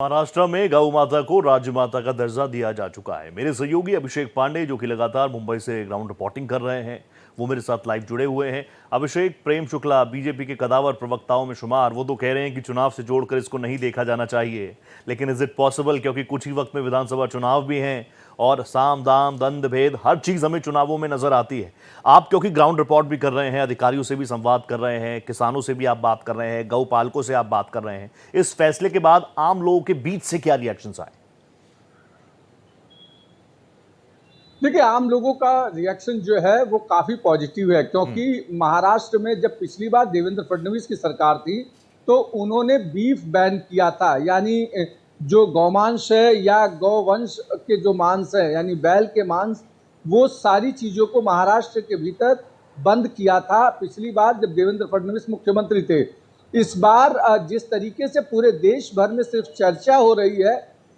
महाराष्ट्र में गौ माता को राज्य माता का दर्जा दिया जा चुका है। मेरे सहयोगी अभिषेक पांडे जो कि लगातार मुंबई से ग्राउंड रिपोर्टिंग कर रहे हैं, वो मेरे साथ लाइव जुड़े हुए हैं। अभिषेक, प्रेम शुक्ला बीजेपी के कदावर प्रवक्ताओं में शुमार, वो तो कह रहे हैं कि चुनाव से जोड़कर इसको नहीं देखा जाना चाहिए, लेकिन इज इट पॉसिबल? क्योंकि कुछ ही वक्त में विधानसभा चुनाव भी हैं और साम दाम दंड भेद हर चीज हमें चुनावों में नजर आती है। आप क्योंकि ग्राउंड रिपोर्ट भी कर रहे हैं, अधिकारियों से भी संवाद कर रहे हैं, किसानों से भी आप बात कर रहे हैं, गौ पालकों से आप बात कर रहे हैं, इस फैसले के बाद आम लोगों के बीच से क्या रिएक्शंस आए? देखिए, आम लोगों का रिएक्शन जो है वो काफ़ी पॉजिटिव है, क्योंकि महाराष्ट्र में जब पिछली बार देवेंद्र फडणवीस की सरकार थी तो उन्होंने बीफ बैन किया था। यानी जो गौमांस है या गौवंश के जो मांस है, यानी बैल के मांस, वो सारी चीज़ों को महाराष्ट्र के भीतर बंद किया था पिछली बार जब देवेंद्र फडणवीस मुख्यमंत्री थे। इस बार जिस तरीके से पूरे देश भर में सिर्फ चर्चा हो रही है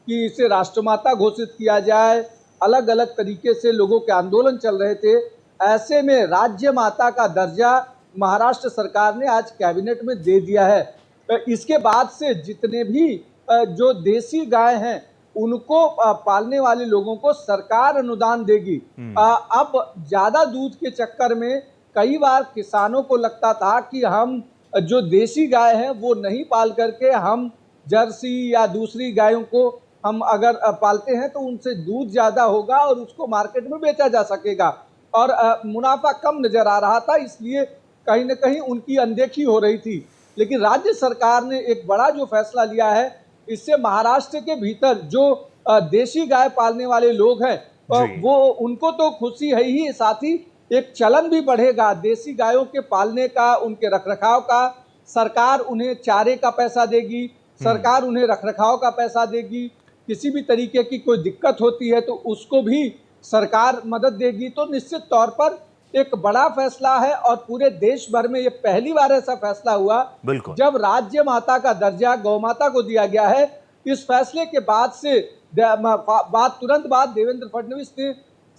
कि इसे राष्ट्रमाता घोषित किया जाए, अलग अलग तरीके से लोगों के आंदोलन चल रहे थे, ऐसे में राज्य माता का दर्जा महाराष्ट्र सरकार ने आज कैबिनेट में दे दिया है। इसके बाद से जितने भी जो देसी गाय हैं उनको पालने वाले लोगों को सरकार अनुदान देगी। अब ज्यादा दूध के चक्कर में कई बार किसानों को लगता था कि हम जो देसी गाय है वो नहीं पाल करके हम जर्सी या दूसरी गायों को हम अगर पालते हैं तो उनसे दूध ज्यादा होगा और उसको मार्केट में बेचा जा सकेगा और मुनाफा कम नजर आ रहा था, इसलिए कहीं ना कहीं उनकी अनदेखी हो रही थी। लेकिन राज्य सरकार ने एक बड़ा जो फैसला लिया है, इससे महाराष्ट्र के भीतर जो देशी गाय पालने वाले लोग हैं वो उनको तो खुशी है ही, साथ ही एक चलन भी बढ़ेगा देसी गायों के पालने का, उनके रखरखाव का। सरकार उन्हें चारे का पैसा देगी, सरकार उन्हें रखरखाव का पैसा देगी, किसी भी तरीके की कोई दिक्कत होती है तो उसको भी सरकार मदद देगी। तो निश्चित तौर पर एक बड़ा फैसला है और पूरे देश भर में ये पहली बार ऐसा फैसला हुआ जब राज्य माता का दर्जा गौ माता को दिया गया है। इस फैसले के बाद से तुरंत बाद देवेंद्र फडणवीस ने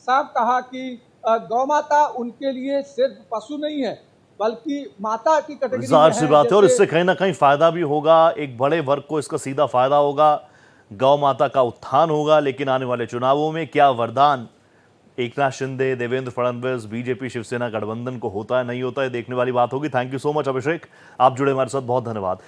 साफ कहा कि गौ माता उनके लिए सिर्फ पशु नहीं है बल्कि माता की कैटेगरी में जाहिर सी बात है, और इससे कहीं ना कहीं फायदा भी होगा, एक बड़े वर्ग को इसका सीधा फायदा होगा, गौ माता का उत्थान होगा। लेकिन आने वाले चुनावों में क्या वरदान एकनाथ शिंदे, देवेंद्र फडणवीस, बीजेपी शिवसेना गठबंधन को होता है नहीं होता है, देखने वाली बात होगी। थैंक यू सो मच अभिषेक, आप जुड़े हमारे साथ, बहुत धन्यवाद।